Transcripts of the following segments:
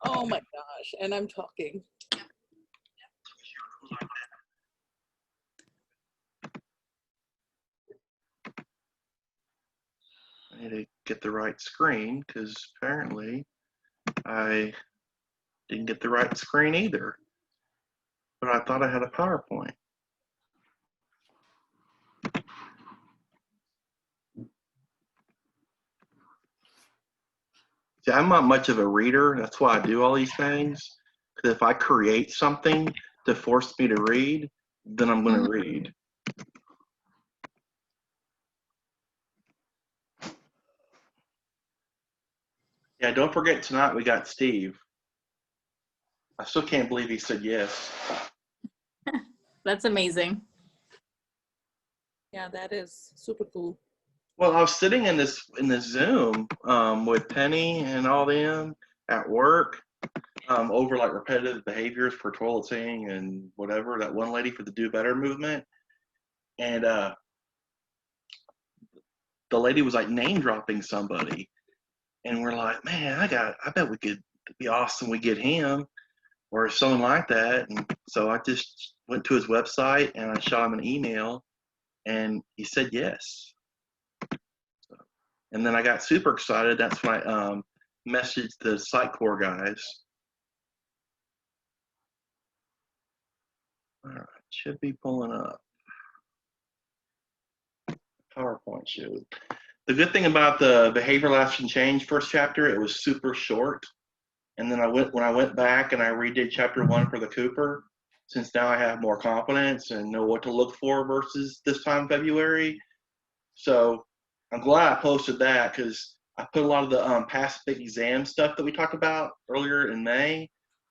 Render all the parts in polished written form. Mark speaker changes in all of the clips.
Speaker 1: Oh my gosh, and I'm talking.
Speaker 2: I need to get the right screen because apparently I didn't get the right screen either. But I thought I had a PowerPoint. See, I'm not much of a reader. That's why I do all these things. Because if I create something to force me to read, then I'm going to read. Yeah, don't forget tonight we got Steve. I still can't believe he said yes.
Speaker 3: That's amazing.
Speaker 1: Yeah, that is super cool.
Speaker 2: Well, I was sitting in this Zoom with Penny and all them at work over like repetitive behaviors for toileting and whatever, that one lady for the Do Better movement. And the lady was like name dropping somebody. And we're like, man, I bet we could be awesome. We get him or someone like that. And so I just went to his website and I shot him an email and he said yes. So, and then I got super excited. That's when I messaged the Sitecore guys. All right, should be pulling up. PowerPoint showed. The good thing about the behavioral action change first chapter, it was super short. And then when I went back and I redid chapter 1 for the Cooper, since now I have more confidence and know what to look for versus this time February. So I'm glad I posted that because I put a lot of the past big exam stuff that we talked about earlier in May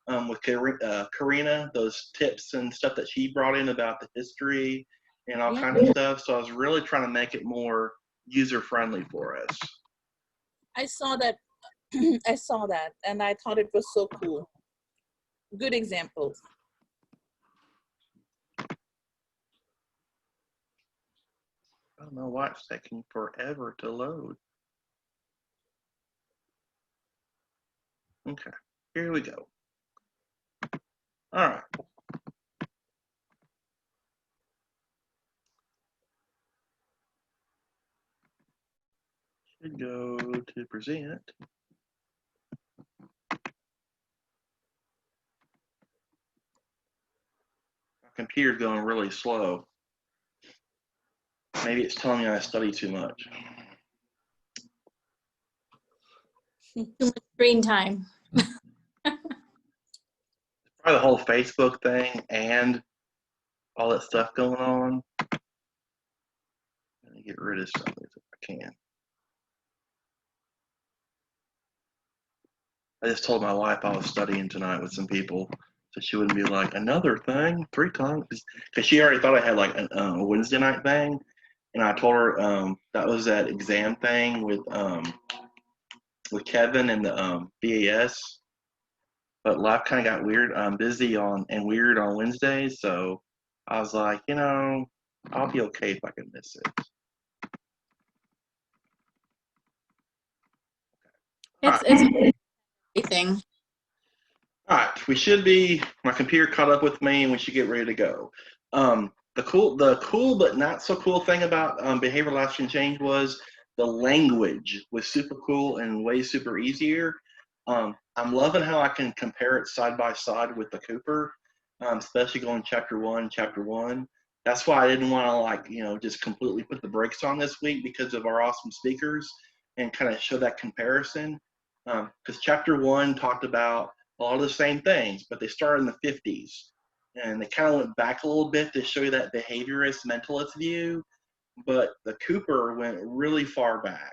Speaker 2: with Karina, those tips and stuff that she brought in about the history and all kinds of stuff. So I was really trying to make it more user-friendly for us.
Speaker 1: I saw that. I saw that, and I thought it was so cool. Good examples.
Speaker 2: I don't know why it's taking forever to load. Okay, here we go. All right. Should go to present. My computer's going really slow. Maybe it's telling me I study too much.
Speaker 3: Too much screen time.
Speaker 2: Probably the whole Facebook thing and all that stuff going on. Let me get rid of some of these if I can. I just told my wife I was studying tonight with some people, so she wouldn't be like, another thing 3 times, because she already thought I had like a Wednesday night thing, and I told her that was that exam thing with Kevin and the BAS, but life kind of got weird, busy and weird on Wednesdays, so I was like, you know, I'll be okay if I can miss it.
Speaker 3: It's everything.
Speaker 2: All right, we should be, my computer caught up with me and we should get ready to go. The cool but not so cool thing about behavioral action change was the language was super cool and way super easier. I'm loving how I can compare it side by side with the Cooper, especially going chapter one. That's why I didn't want to, like, you know, just completely put the brakes on this week because of our awesome speakers and kind of show that comparison. Because chapter 1 talked about a lot of the same things, but they started in the 50s. And they kind of went back a little bit to show you that behaviorist, mentalist view. But the Cooper went really far back.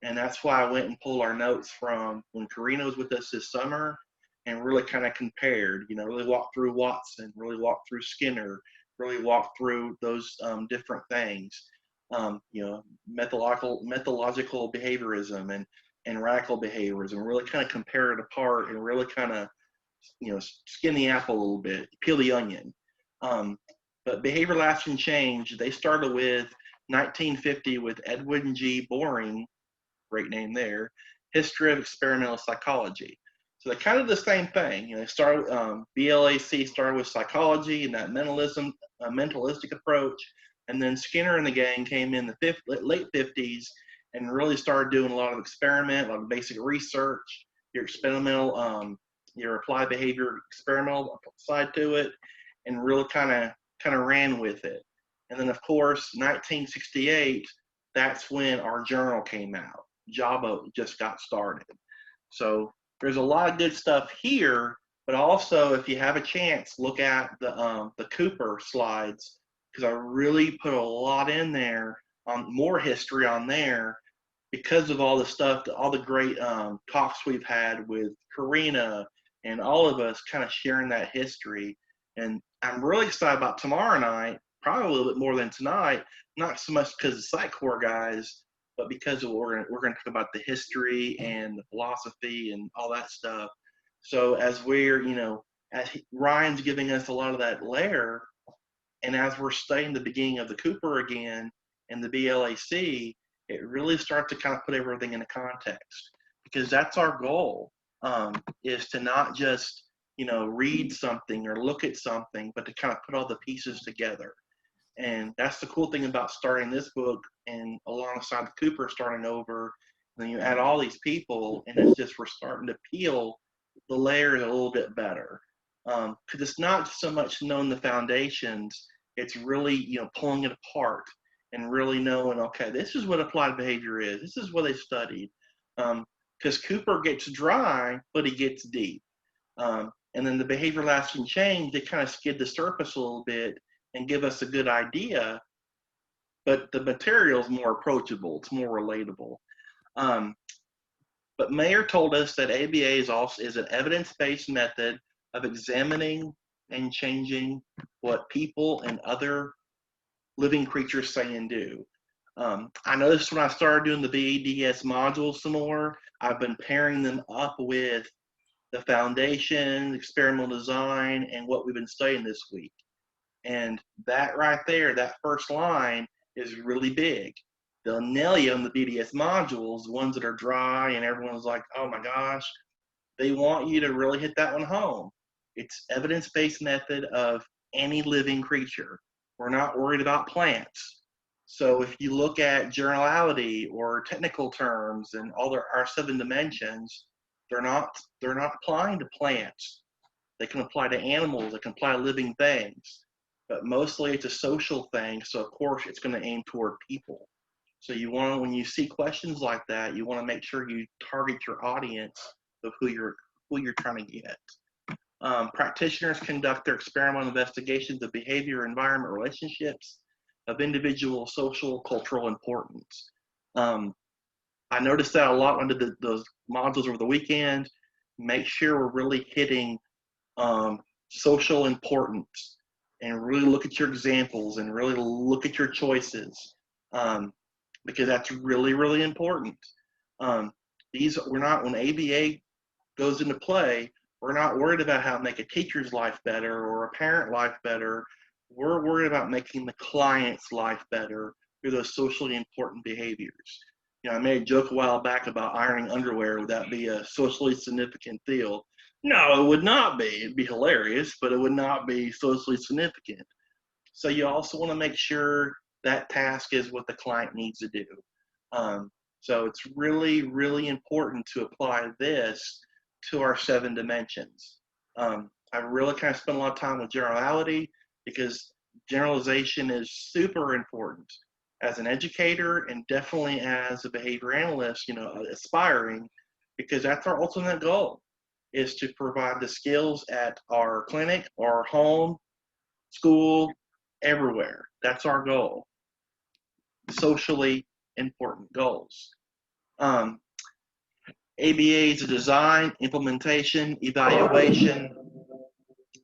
Speaker 2: And that's why I went and pulled our notes from when Karina was with us this summer and really kind of compared, you know, really walked through Watson, really walked through Skinner, really walked through those different things. You know, methodological behaviorism and radical behaviorism, really kind of compare it apart and really kind of, you know, skin the apple a little bit, peel the onion. But behavioral action change, they started with 1950 with Edwin G. Boring, great name there, history of experimental psychology. So they're kind of the same thing. You know, they started, BLAC started with psychology and that mentalistic approach. And then Skinner and the gang came in the late 50s and really started doing a lot of experiment, a lot of basic research, your experimental, your applied behavior experimental side to it, and really kind of ran with it. And then of course, 1968, that's when our journal came out. JABA just got started. So there's a lot of good stuff here, but also if you have a chance, look at the Cooper slides, because I really put a lot in there on more history on there because of all the stuff, all the great talks we've had with Karina and all of us kind of sharing that history. And I'm really excited about tomorrow night, probably a little bit more than tonight, not so much because of Sitecore guys, but because of we're going to talk about the history and the philosophy and all that stuff. So as we're, you know, as Ryan's giving us a lot of that layer, and as we're studying the beginning of the Cooper again and the BLAC, it really starts to kind of put everything into context, because that's our goal, is to not just, you know, read something or look at something, but to kind of put all the pieces together. And that's the cool thing about starting this book and alongside the Cooper starting over. And then you add all these people, and it's just we're starting to peel the layers a little bit better. Because it's not so much knowing the foundations, it's really, you know, pulling it apart and really knowing, okay, this is what applied behavior is. This is what they studied. Because Cooper gets dry, but he gets deep. And then the behavior lasting change, they kind of skid the surface a little bit and give us a good idea, but the material is more approachable. It's more relatable. But Mayer told us that ABA is an evidence-based method of examining and changing what people and other living creatures say and do. I noticed when I started doing the BADS modules some more, I've been pairing them up with the foundation, experimental design, and what we've been studying this week. And that right there, that first line is really big. They'll nail you on the BDS modules, the ones that are dry and everyone's like, oh my gosh, they want you to really hit that one home. It's evidence-based method of any living creature. We're not worried about plants. So if you look at generality or technical terms and all our 7 dimensions, they're not applying to plants. They can apply to animals, they can apply to living things. But mostly it's a social thing, so of course it's going to aim toward people. So you want to, when you see questions like that, you want to make sure you target your audience of who you're trying to get. Practitioners conduct their experimental investigations of behavior, environment, relationships of individual, social, cultural importance. I noticed that a lot under those modules over the weekend. Make sure we're really hitting social importance, and really look at your examples and really look at your choices, because that's really, really important. When ABA goes into play, we're not worried about how to make a teacher's life better or a parent life better. We're worried about making the client's life better through those socially important behaviors. You know, I made a joke a while back about ironing underwear. Would that be a socially significant deal? No, it would not be. It'd be hilarious, but it would not be socially significant. So you also want to make sure that task is what the client needs to do. So it's really, really important to apply this to our 7 dimensions. I really kind of spent a lot of time with generality, because generalization is super important as an educator and definitely as a behavior analyst, you know, aspiring, because that's our ultimate goal, is to provide the skills at our clinic, our home, school, everywhere. That's our goal. Socially important goals. ABA is a design, implementation, evaluation,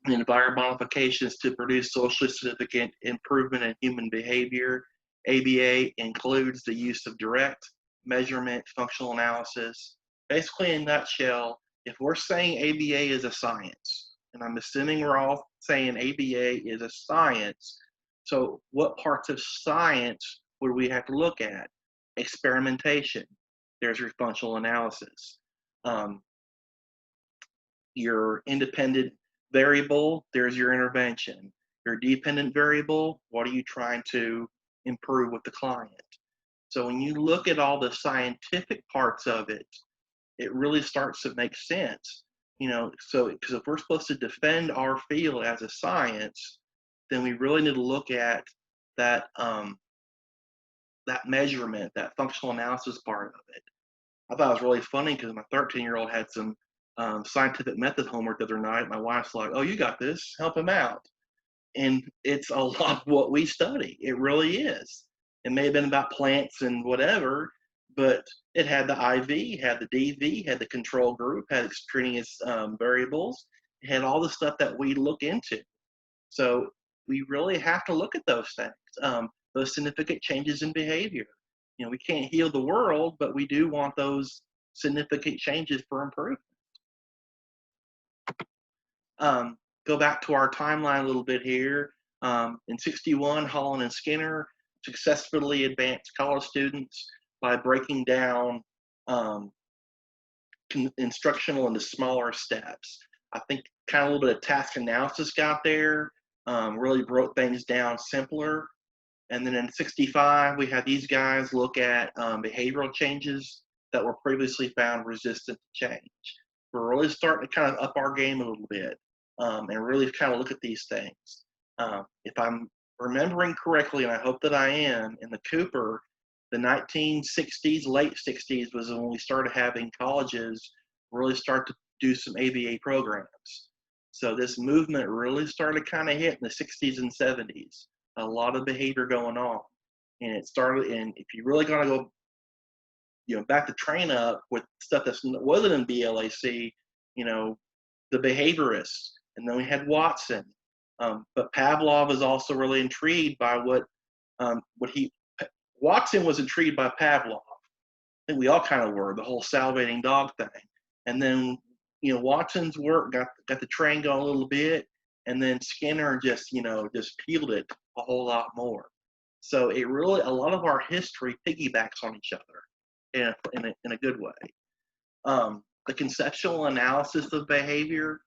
Speaker 2: and environmental modifications to produce socially significant improvement in human behavior. ABA includes the use of direct measurement, functional analysis. Basically, in a nutshell, if we're saying ABA is a science, and I'm assuming we're all saying ABA is a science, so what parts of science would we have to look at? Experimentation. there's your functional analysis. Your independent variable, there's your intervention. Your dependent variable, what are you trying to improve with the client? So when you look at all the scientific parts of it, it really starts to make sense. So because if we're supposed to defend our field as a science, then we really need to look at that that measurement, that functional analysis part of it. I thought it was really funny because my 13-year-old had some scientific method homework the other night. My wife's like, "Oh, you got this. Help him out." And it's a lot of what we study. It really is. It may have been about plants and whatever, but it had the IV, had the DV, had the control group, had extraneous variables. It had all the stuff that we look into. So we really have to look at those things, those significant changes in behavior. We can't heal the world, but we do want those significant changes for improvement. Go back to our timeline a little bit here. In 61, Holland and Skinner successfully advanced college students by breaking down instructional into smaller steps. I think kind of a little bit of task analysis got there, really broke things down simpler. And then in 65, we had these guys look at behavioral changes that were previously found resistant to change. We're really starting to kind of up our game a little bit and really kind of look at these things. If I'm remembering correctly, and I hope that I am, in the Cooper, the 1960s, late 60s was when we started having colleges really start to do some ABA programs. So this movement really started kind of hit in the 60s and 70s. A lot of behavior going on. And it started, and if you really got to go, back the train up with stuff that wasn't in BLAC, the behaviorists. And then we had Watson. But Pavlov was also really intrigued by Watson was intrigued by Pavlov. I think we all kind of were, the whole salivating dog thing. And then, Watson's work got the train going a little bit, and then Skinner just peeled it a whole lot more. So it really, a lot of our history piggybacks on each other in a good way. The conceptual analysis of behavior,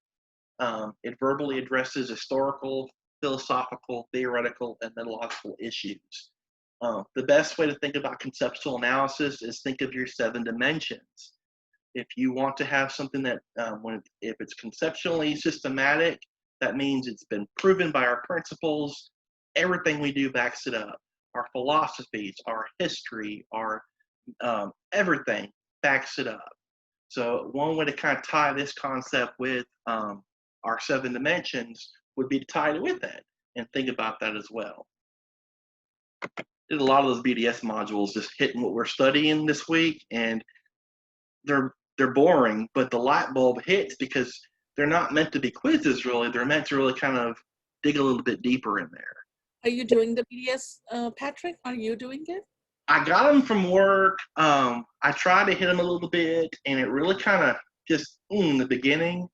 Speaker 2: it verbally addresses historical, philosophical, theoretical, and methodological issues. The best way to think about conceptual analysis is think of your 7 dimensions. If you want to have something that, if it's conceptually systematic, that means it's been proven by our principles. Everything we do backs it up. Our philosophies, our history, our everything backs it up. So one way to kind of tie this concept with our 7 dimensions would be to tie it with that and think about that as well. Did a lot of those BDS modules just hitting what we're studying this week, and they're boring, but the light bulb hits because they're not meant to be quizzes really. They're meant to really kind of dig a little bit deeper in there.
Speaker 1: Are you doing the BDS, Patrick? Are you doing it?
Speaker 2: I got them from work. I tried to hit them a little bit, and it really kind of just in the beginning.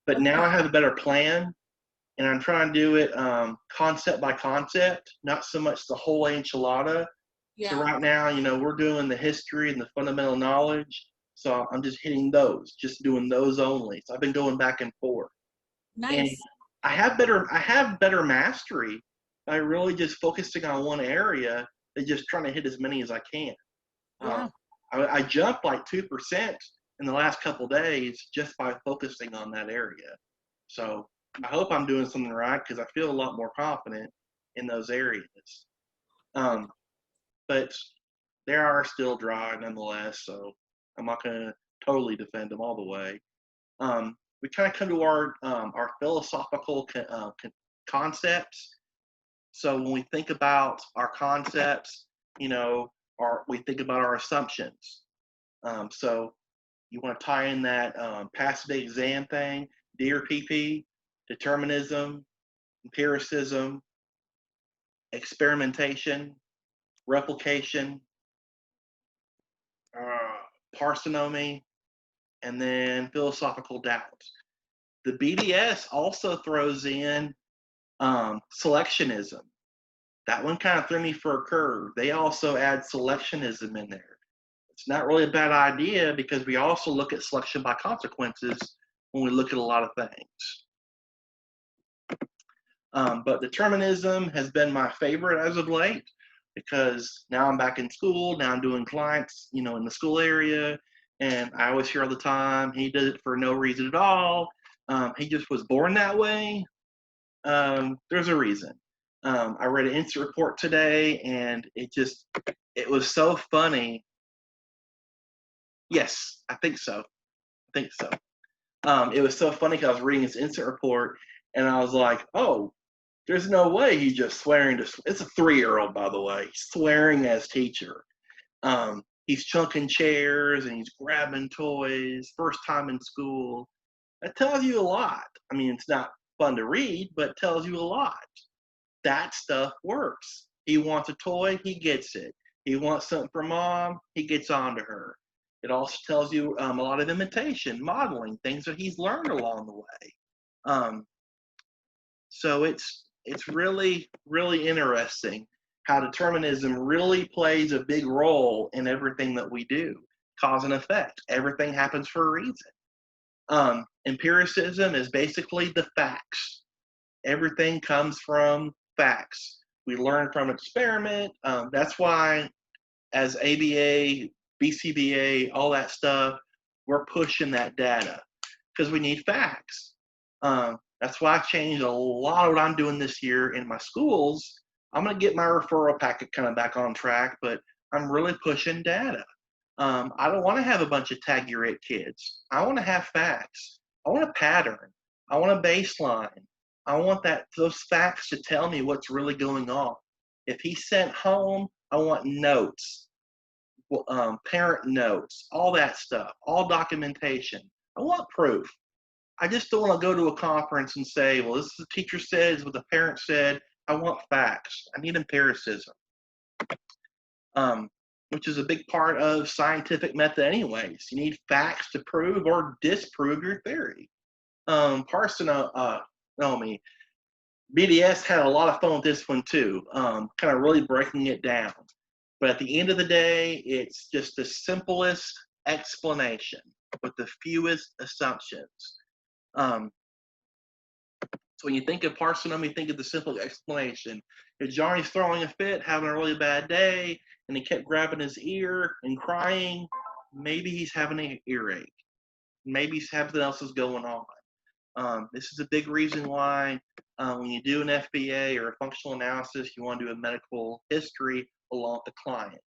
Speaker 2: But
Speaker 1: Okay.
Speaker 2: now I have a better plan, and I'm trying to do it concept by concept, not so much the whole enchilada.
Speaker 1: Yeah.
Speaker 2: So right now, we're doing the history and the fundamental knowledge. So I'm just hitting those, just doing those only. So I've been going back and forth.
Speaker 1: Nice.
Speaker 2: And I have better mastery by really just focusing on one area and just trying to hit as many as I can.
Speaker 1: Yeah.
Speaker 2: I jumped like 2% in the last couple of days just by focusing on that area. So I hope I'm doing something right because I feel a lot more confident in those areas. But they are still dry nonetheless, so I'm not going to totally defend them all the way. We kind of come to our philosophical concepts. So when we think about our concepts, we think about our assumptions. So you want to tie in that pass the exam thing, Dear PP, determinism, empiricism, experimentation, replication, parsimony, and then philosophical doubt. The BDS also throws in selectionism. That one kind of threw me for a curve. They also add selectionism in there. it's not really a bad idea because we also look at selection by consequences when we look at a lot of things. But determinism has been my favorite as of late because now I'm back in school, now I'm doing clients, in the school area, and I always hear all the time, he did it for no reason at all. He just was born that way. There's a reason. I read an instant report today, and it was so funny. Yes, I think so. It was so funny because I was reading this instant report, and I was like, oh, there's no way he's just swearing it's a 3-year-old, by the way, swearing as teacher. He's chunking chairs and he's grabbing toys, first time in school. That tells you a lot. I mean, it's not fun to read, but it tells you a lot. That stuff works. He wants a toy, he gets it. He wants something from mom, he gets on to her. It also tells you a lot of imitation, modeling, things that he's learned along the way. So it's really, really interesting how determinism really plays a big role in everything that we do. Cause and effect. Everything happens for a reason. Empiricism is basically the facts. Everything comes from facts. We learn from experiment. That's why as ABA, BCBA, all that stuff, we're pushing that data because we need facts. That's why I've changed a lot of what I'm doing this year in my schools. I'm going to get my referral packet kind of back on track, but I'm really pushing data. I don't want to have a bunch of tag-your-it kids. I want to have facts. I want a pattern. I want a baseline. I want those facts to tell me what's really going on. If he's sent home, I want notes, parent notes, all that stuff, all documentation. I want proof. I just don't want to go to a conference and say, well, this is what the teacher said, this is what the parent said. I want facts. I need empiricism, which is a big part of scientific method anyways. You need facts to prove or disprove your theory. BDS had a lot of fun with this one too, kind of really breaking it down. But at the end of the day, it's just the simplest explanation with the fewest assumptions. So when you think of parsimony, think of the simple explanation. If Johnny's throwing a fit, having a really bad day, and he kept grabbing his ear and crying, maybe he's having an earache. Maybe something else is going on. This is a big reason why when you do an FBA or a functional analysis, you want to do a medical history along with the client.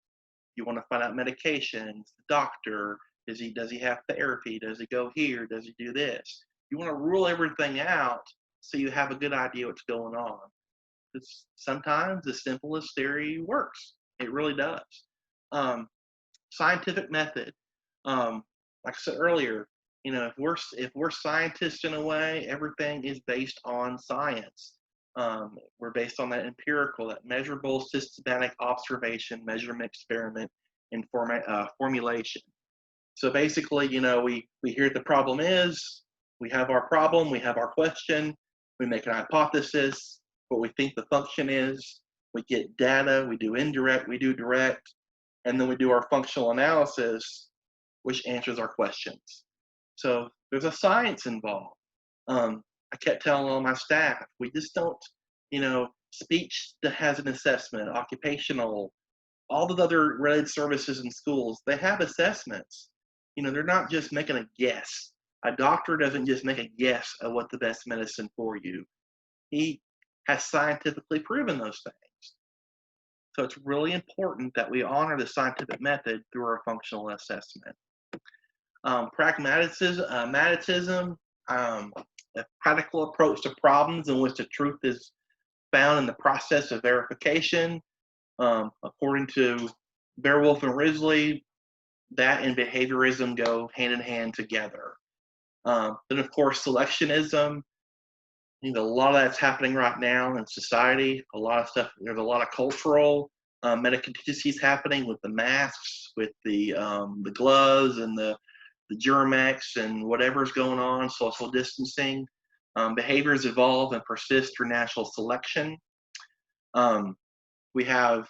Speaker 2: You want to find out medications, the doctor, does he have therapy? Does he go here? Does he do this? You want to rule everything out so you have a good idea what's going on. Because sometimes the simplest theory works. It really does. Scientific method. Like I said earlier, if we're scientists in a way, everything is based on science. We're based on that empirical, that measurable, systematic observation, measurement, experiment, and formulation. So basically, we hear the problem is, we have our problem, we have our question, we make an hypothesis, what we think the function is, we get data, we do indirect, we do direct, and then we do our functional analysis, which answers our questions. So there's a science involved. I kept telling all my staff, we just don't, speech that has an assessment, occupational, all the other related services in schools, they have assessments. They're not just making a guess. A doctor doesn't just make a guess of what the best medicine for you. He has scientifically proven those things. So it's really important that we honor the scientific method through our functional assessment. Pragmatism, a practical approach to problems in which the truth is found in the process of verification. According to Beowulf and Risley, that and behaviorism go hand in hand together. Then, of course, selectionism. A lot of that's happening right now in society. A lot of stuff. There's a lot of cultural meta-contingencies happening with the masks, with the gloves, and the Germex, and whatever's going on, social distancing. Behaviors evolve and persist through natural selection. We have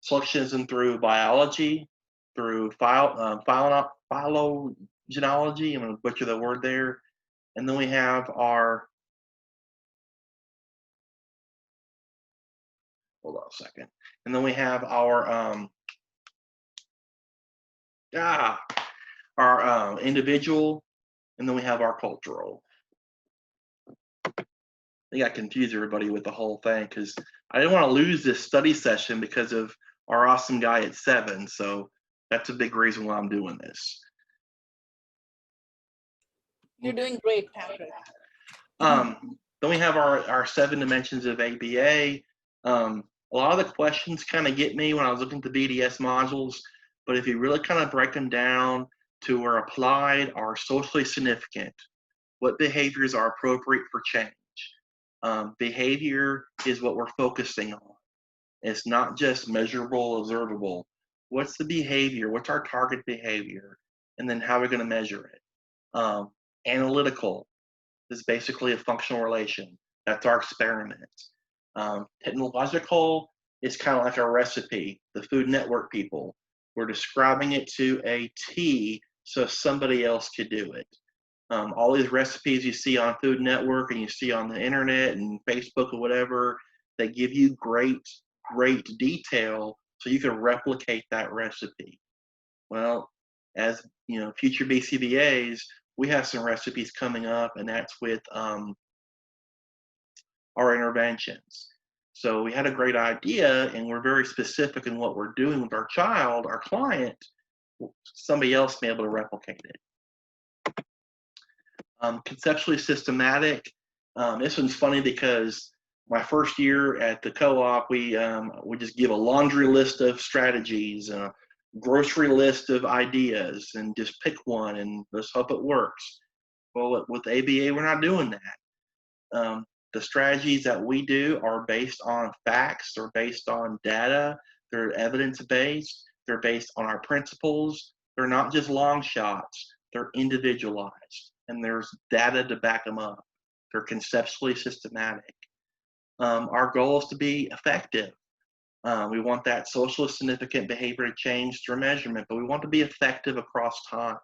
Speaker 2: selectionism through biology, through phylogenealogy. I'm going to butcher the word there. And then we have our, hold on a second. And then we have our, individual, and then we have our cultural. I think I confused everybody with the whole thing because I didn't want to lose this study session because of our awesome guy at 7. So that's a big reason why I'm doing this.
Speaker 1: You're doing great, Patrick.
Speaker 2: Then we have our 7 dimensions of ABA. A lot of the questions kind of get me when I was looking at the BDS modules, but if you really kind of break them down to where applied are socially significant, what behaviors are appropriate for change. Behavior is what we're focusing on. It's not just measurable, observable. What's the behavior? What's our target behavior? And then how are we going to measure it? Analytical is basically a functional relation. That's our experiment. Technological is kind of like a recipe. The Food Network people, we're describing it to a T so somebody else could do it. All these recipes you see on Food Network and you see on the internet and Facebook or whatever, they give you great detail so you can replicate that recipe. Well, as you know, future BCBAs, we have some recipes coming up, and that's with our interventions. So we had a great idea, and we're very specific in what we're doing with our child, our client. Somebody else may be able to replicate it. Conceptually systematic. This one's funny because my first year at the co-op, we just give a laundry list of strategies and a grocery list of ideas and just pick one and let's hope it works. Well, with ABA, we're not doing that. The strategies that we do are based on facts, they're based on data, they're evidence-based, they're based on our principles. They're not just long shots, they're individualized, and there's data to back them up. They're conceptually systematic. Our goal is to be effective. We want that socially significant behavior to change through measurement, but we want to be effective across time.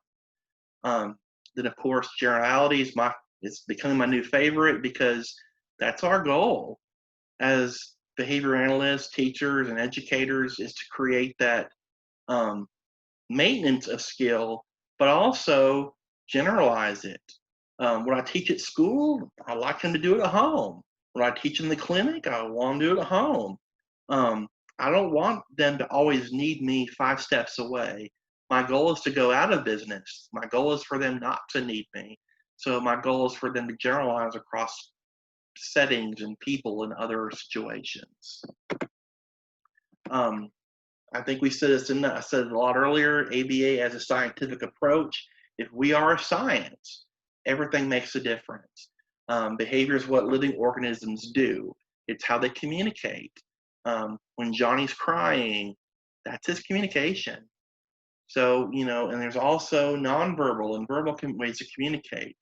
Speaker 2: Then, of course, generality is it's becoming my new favorite because that's our goal as behavior analysts, teachers, and educators is to create that maintenance of skill, but also generalize it. When I teach at school, I like them to do it at home. When I teach in the clinic, I want them to do it at home. I don't want them to always need me 5 steps away. My goal is to go out of business. My goal is for them not to need me. So my goal is for them to generalize across settings and people and other situations. I think we said this I said it a lot earlier, ABA as a scientific approach. If we are a science, everything makes a difference. Behavior is what living organisms do. It's how they communicate. When Johnny's crying, that's his communication. So, you know, and there's also nonverbal and verbal ways to communicate.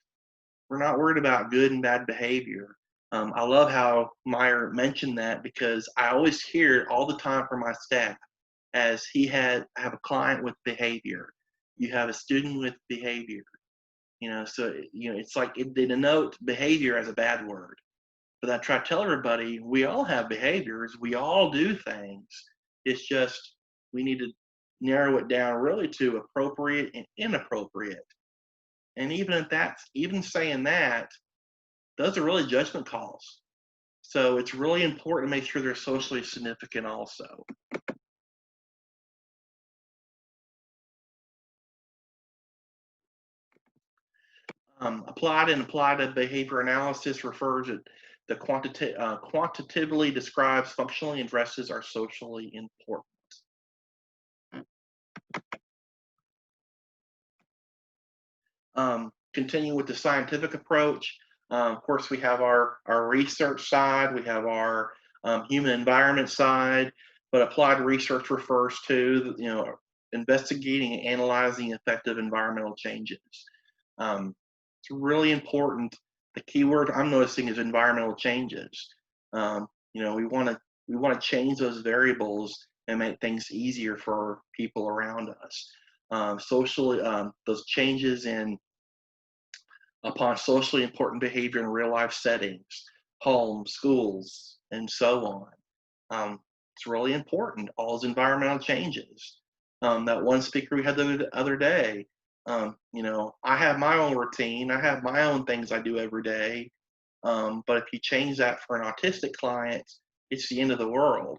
Speaker 2: We're not worried about good and bad behavior. I love how Meyer mentioned that because I always hear it all the time from my staff as I have a client with behavior. You have a student with behavior. You know, so, you know, it's like they denote behavior as a bad word. But I try to tell everybody, we all have behaviors. We all do things. It's just we need to narrow it down really to appropriate and inappropriate. And even saying that, those are really judgment calls. So it's really important to make sure they're socially significant also. Applied behavior analysis refers to the quantitatively describes functionally and addresses are socially important. Continue with the scientific approach. Of course, we have our research side, we have our human environment side, but applied research refers to, you know, investigating and analyzing effective environmental changes. It's really important. The key word I'm noticing is environmental changes. You know, we want to change those variables and make things easier for people around us. Socially, those changes upon socially important behavior in real life settings, homes, schools, and so on. It's really important, all those environmental changes. That one speaker we had the other day, I have my own routine, I have my own things I do every day, but if you change that for an autistic client, it's the end of the world.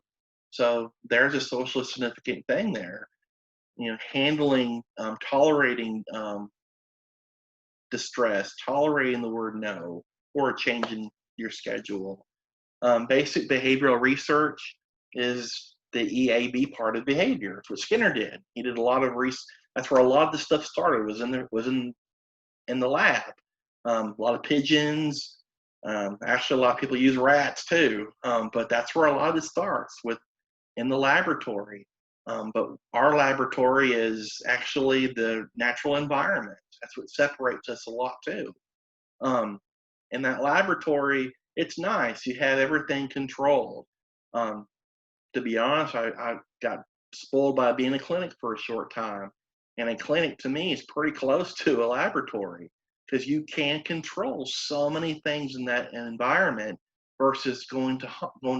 Speaker 2: So there's a socially significant thing there. Handling, tolerating distress, tolerating the word no, or changing your schedule. Basic behavioral research is the EAB part of behavior. That's what Skinner did. He did a lot of research. That's where a lot of the stuff started. Was in the lab. A lot of pigeons. Actually, a lot of people use rats too. But that's where a lot of it starts, with in the laboratory. But our laboratory is actually the natural environment. That's what separates us a lot too. In that laboratory, it's nice. You have everything controlled. To be honest, I got spoiled by being in a clinic for a short time. And a clinic to me is pretty close to a laboratory, because you can control so many things in that environment versus going to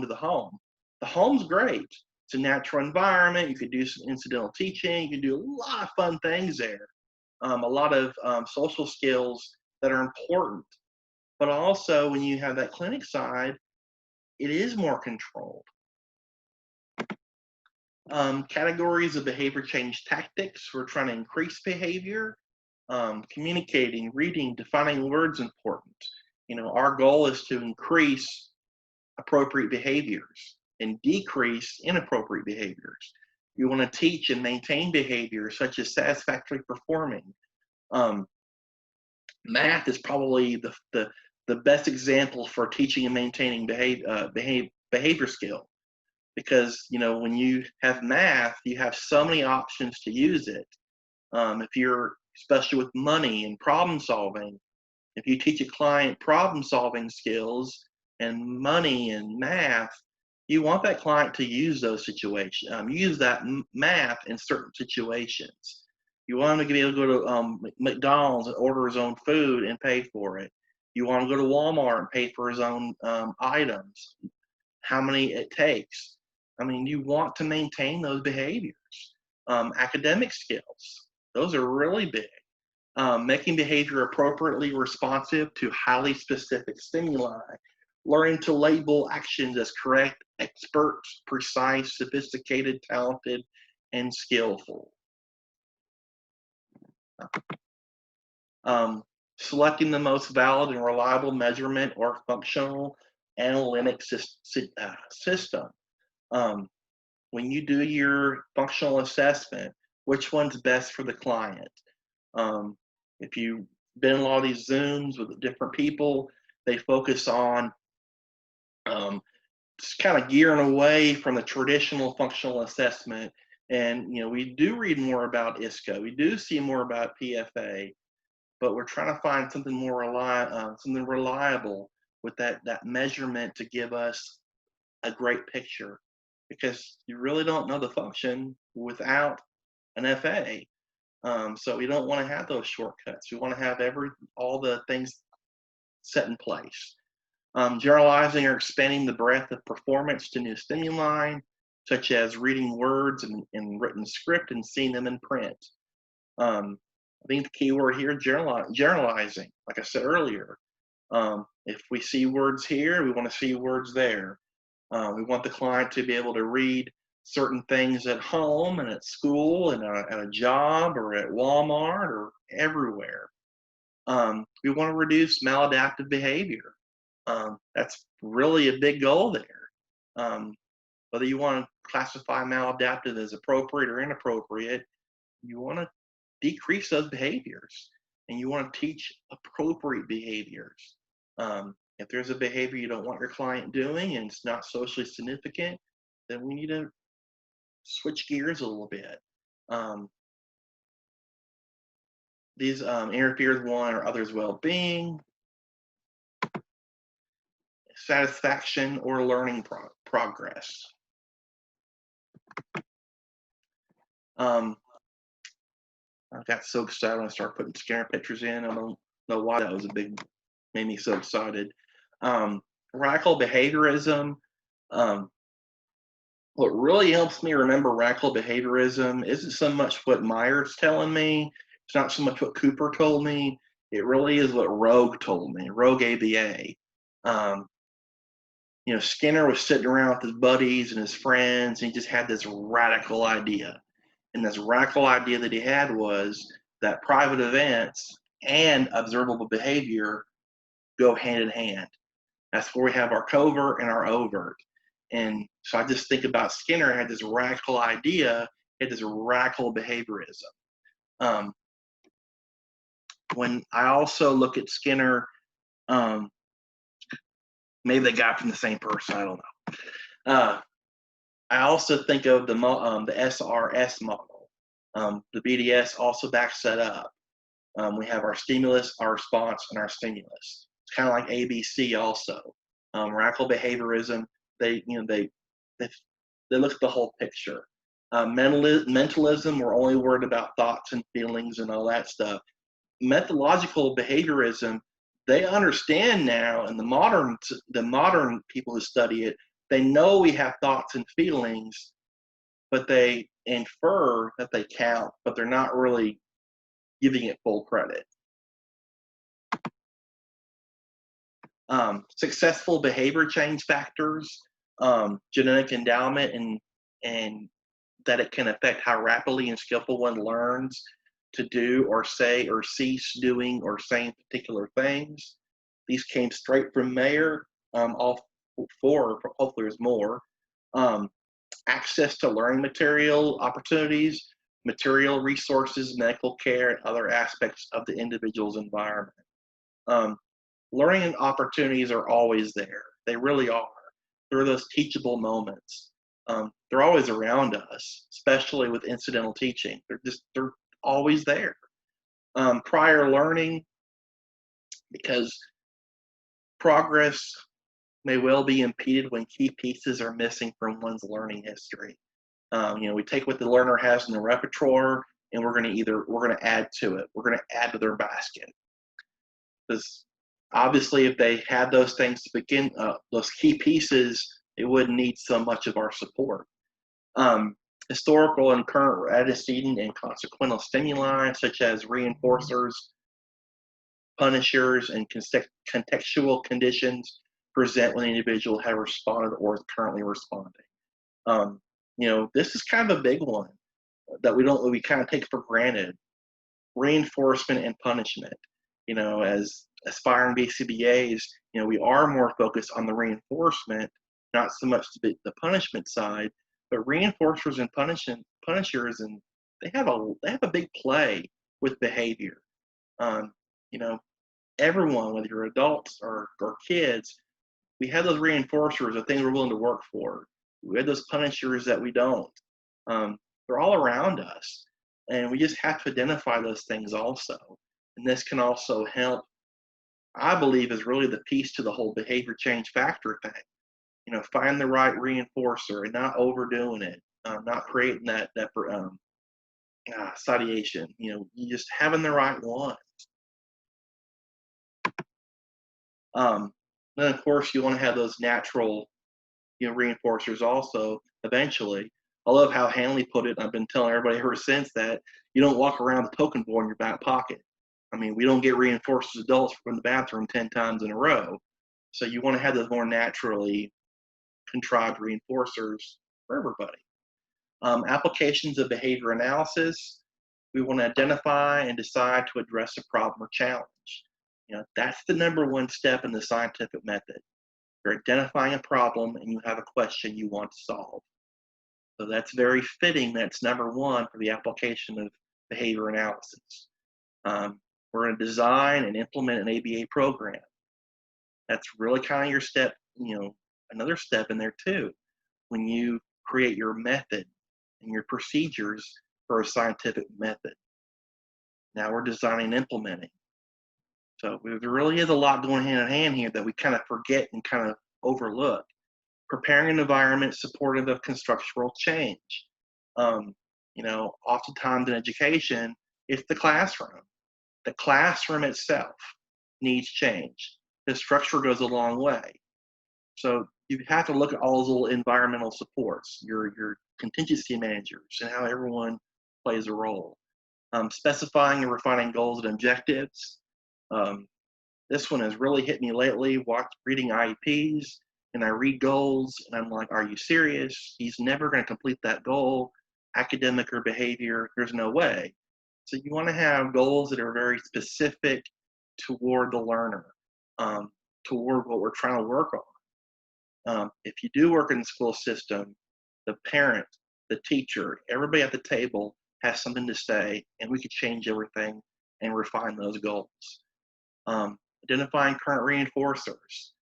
Speaker 2: the home. The home's great. It's a natural environment. You could do some incidental teaching. You can do a lot of fun things there. A lot of social skills that are important. But also, when you have that clinic side, it is more controlled. Categories of behavior change tactics. We're trying to increase behavior. Communicating, reading, defining words important. Our goal is to increase appropriate behaviors and decrease inappropriate behaviors. You want to teach and maintain behaviors such as satisfactory performing. Math is probably the best example for teaching and maintaining behavior skill, because when you have math, you have so many options to use it. If you're, especially with money and problem solving, if you teach a client problem solving skills and money and math, you want that client to use those situations, use that math in certain situations. You want him to be able to go to McDonald's and order his own food and pay for it. You want him to go to Walmart and pay for his own items, how many it takes. You want to maintain those behaviors. Academic skills, those are really big. Making behavior appropriately responsive to highly specific stimuli. Learning to label actions as correct, expert, precise, sophisticated, talented, and skillful. Selecting the most valid and reliable measurement or functional analytic system. When you do your functional assessment, which one's best for the client? If you've been in a lot of these Zooms with different people, they focus on just kind of gearing away from the traditional functional assessment. And we do read more about ISCA, we do see more about PFA, but we're trying to find something more reliable with that measurement to give us a great picture, because you really don't know the function without an FA. So we don't want to have those shortcuts. We want to have all the things set in place. Generalizing or expanding the breadth of performance to new stimuli, such as reading words in written script and seeing them in print. I think the key word here is generalizing. Like I said earlier, if we see words here, we want to see words there. We want the client to be able to read certain things at home and at school and at a job or at Walmart or everywhere. We want to reduce maladaptive behavior. That's really a big goal there. Whether you want to classify maladaptive as appropriate or inappropriate, you want to decrease those behaviors, and you want to teach appropriate behaviors. If there's a behavior you don't want your client doing and it's not socially significant, then we need to switch gears a little bit. These interfere with one or other's well-being, satisfaction, or learning progress. I got so excited when I started putting Skinner pictures in. I don't know why that was made me so excited. Radical behaviorism. What really helps me remember radical behaviorism isn't so much what Meyer's telling me. It's not so much what Cooper told me. It really is what Rogue told me, Rogue ABA. Skinner was sitting around with his buddies and his friends, and he just had this radical idea. And this radical idea that he had was that private events and observable behavior go hand in hand. That's where we have our covert and our overt. And so I just think about Skinner had this radical idea, had this radical behaviorism. When I also look at Skinner, maybe they got from the same person, I don't know. I also think of the SRS model. The BDS also backs that up. We have our stimulus, our response, and our stimulus. It's kind of like ABC also. Radical behaviorism, they look at the whole picture. Mentalism, we're only worried about thoughts and feelings and all that stuff. Methodological behaviorism, they understand now, and the modern people who study it, they know we have thoughts and feelings, but they infer that they count, but they're not really giving it full credit. Successful behavior change factors, genetic endowment, and that it can affect how rapidly and skillful one learns to do or say or cease doing or saying particular things. These came straight from Mayer, all four, hopefully there's more. Access to learning material opportunities, material resources, medical care, and other aspects of the individual's environment. Learning opportunities are always there. They really are. There are those teachable moments. They're always around us, especially with incidental teaching. They're always there. Prior learning, because progress may well be impeded when key pieces are missing from one's learning history. We take what the learner has in the repertoire, and we're going to add to it. We're going to add to their basket. Because obviously, if they had those things to begin, those key pieces, it wouldn't need so much of our support. Historical and current antecedent and consequential stimuli, such as reinforcers, punishers, and contextual conditions, present when the individual had responded or is currently responding. This is kind of a big one that we kind of take for granted. Reinforcement and punishment. As aspiring BCBAs, we are more focused on the reinforcement, not so much the punishment side, but reinforcers and punishers, and they have a big play with behavior. Everyone, whether you're adults or kids, we have those reinforcers, the things we're willing to work for. We have those punishers that we don't. They're all around us, and we just have to identify those things also. And this can also help, I believe, is really the piece to the whole behavior change factor thing. Find the right reinforcer and not overdoing it, not creating that satiation. You just having the right one. Then of course you want to have those natural, reinforcers also eventually. I love how Hanley put it, and I've been telling everybody ever since that you don't walk around with a token board in your back pocket. I mean, we don't get reinforced as adults from the bathroom 10 times in a row. So you want to have those more naturally contrived reinforcers for everybody. Applications of behavior analysis. We want to identify and decide to address a problem or challenge. That's the number one step in the scientific method. You're identifying a problem and you have a question you want to solve. So that's very fitting. That's number one for the application of behavior analysis. We're going to design and implement an ABA program. That's really kind of your step, another step in there too. When you create your method and your procedures for a scientific method. Now we're designing and implementing. So there really is a lot going hand in hand here that we kind of forget and kind of overlook. Preparing an environment supportive of constructural change. You know, oftentimes in education, it's the classroom. The classroom itself needs change. The structure goes a long way. So you have to look at all those little environmental supports, your contingency managers, and how everyone plays a role. Specifying and refining goals and objectives. This one has really hit me lately. Reading IEPs, and I read goals, and I'm like, are you serious? He's never going to complete that goal, academic or behavior. There's no way. So you want to have goals that are very specific toward the learner, toward what we're trying to work on. If you do work in the school system, the parent, the teacher, everybody at the table has something to say, and we could change everything and refine those goals. Identifying current reinforcers.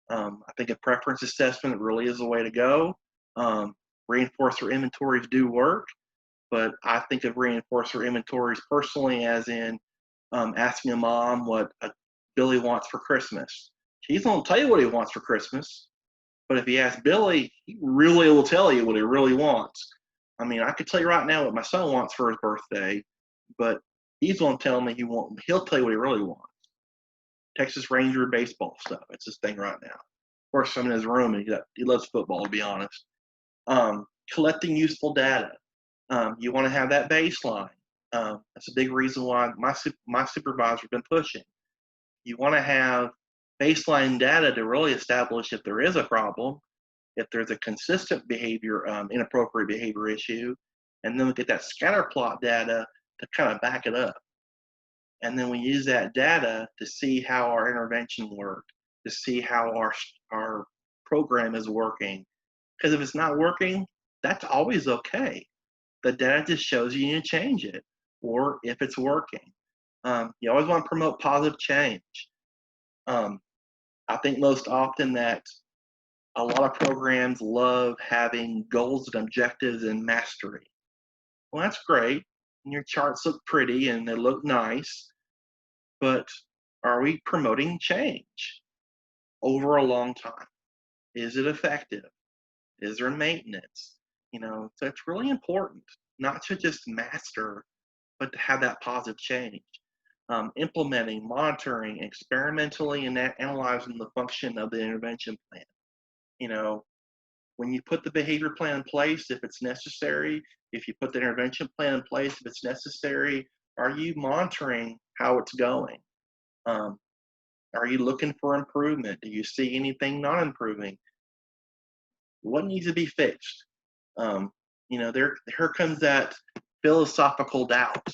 Speaker 2: I think a preference assessment really is the way to go. Reinforcer inventories do work, but I think of reinforcer inventories personally as in asking a mom what Billy wants for Christmas. He's going to tell you what he wants for Christmas, but if you ask Billy, he really will tell you what he really wants. I mean, I could tell you right now what my son wants for his birthday, but he's going to tell me he'll tell you what he really wants. Texas Ranger baseball stuff. It's his thing right now. Of course, I'm in his room and he loves football, to be honest. Collecting useful data. You want to have that baseline. That's a big reason why my supervisor's been pushing. You want to have baseline data to really establish if there is a problem, if there's a consistent behavior, inappropriate behavior issue, and then we get that scatter plot data to kind of back it up. And then we use that data to see how our intervention worked, to see how our program is working. Because if it's not working, that's always okay. The data just shows you need to change it, or if it's working. You always want to promote positive change. I think most often that a lot of programs love having goals and objectives and mastery. Well, that's great. And your charts look pretty and they look nice, but are we promoting change over a long time? Is it effective? Is there maintenance? You know, so it's really important not to just master, but to have that positive change. Implementing, monitoring, experimentally, and analyzing the function of the intervention plan. You know, when you put the behavior plan in place, if it's necessary, if you put the intervention plan in place, if it's necessary, are you monitoring how it's going? Are you looking for improvement? Do you see anything not improving? What needs to be fixed? You know, here comes that philosophical doubt.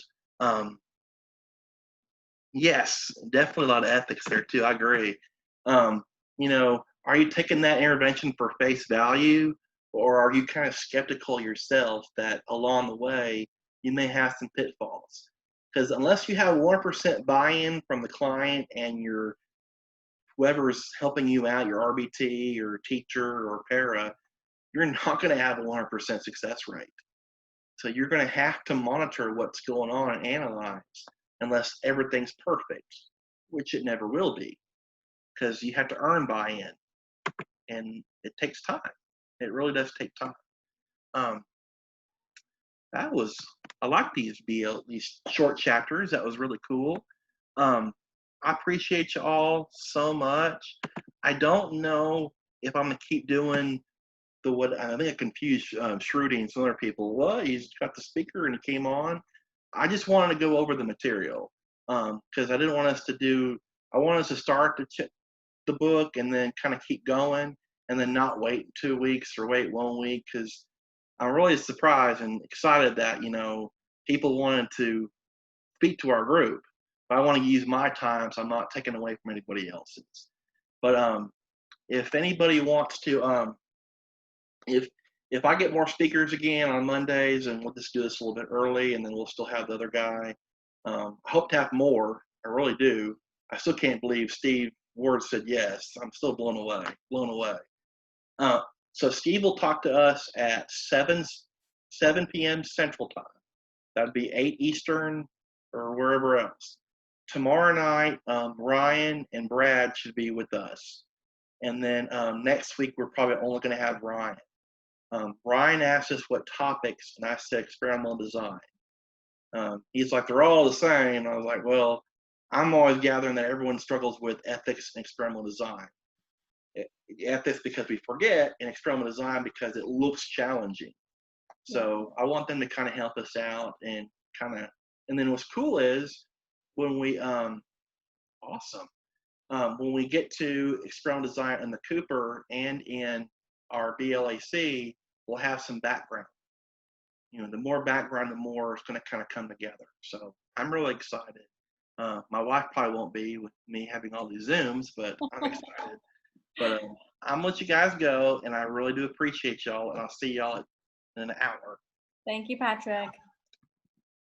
Speaker 2: Yes, definitely a lot of ethics there too. I agree. You know, are you taking that intervention for face value, or are you kind of skeptical yourself that along the way you may have some pitfalls? Because unless you have 1% buy-in from the client and your whoever's helping you out, your RBT or teacher or para, you're not going to have a 100% success rate. So you're going to have to monitor what's going on and analyze unless everything's perfect, which it never will be, because you have to earn buy-in, and it takes time. It really does take time. I like these short chapters. That was really cool. I appreciate you all so much. I don't know if I'm gonna keep doing I think I confused Shruti and some other people. What? He's got the speaker and he came on. I just wanted to go over the material because I didn't want us to do. I wanted us to start the book and then kind of keep going and then not wait 2 weeks or wait 1 week, because I'm really surprised and excited that, you know, people wanted to speak to our group. But I want to use my time so I'm not taking away from anybody else's. But if anybody wants to, if I get more speakers again on Mondays, and we'll just do this a little bit early, and then we'll still have the other guy. I hope to have more. I really do. I still can't believe Steve Ward said yes. I'm still blown away. So Steve will talk to us at 7 p.m. Central Time. That'd be 8 Eastern or wherever else. Tomorrow night, Ryan and Brad should be with us. And then next week, we're probably only going to have Ryan. Ryan asked us what topics, and I said experimental design. He's like, they're all the same. I was like, well, I'm always gathering that everyone struggles with ethics and experimental design. Ethics because we forget, and experimental design because it looks challenging. So I want them to kind of help us out and and then what's cool is when we, when we get to experimental design in the Cooper and in our BLAC, we'll have some background. The more background, the more it's going to kind of come together. So I'm really excited. My wife probably won't be with me having all these Zooms, but I'm excited. But I'm gonna let you guys go, and I really do appreciate y'all, and I'll see y'all in an hour.
Speaker 3: Thank you, Patrick.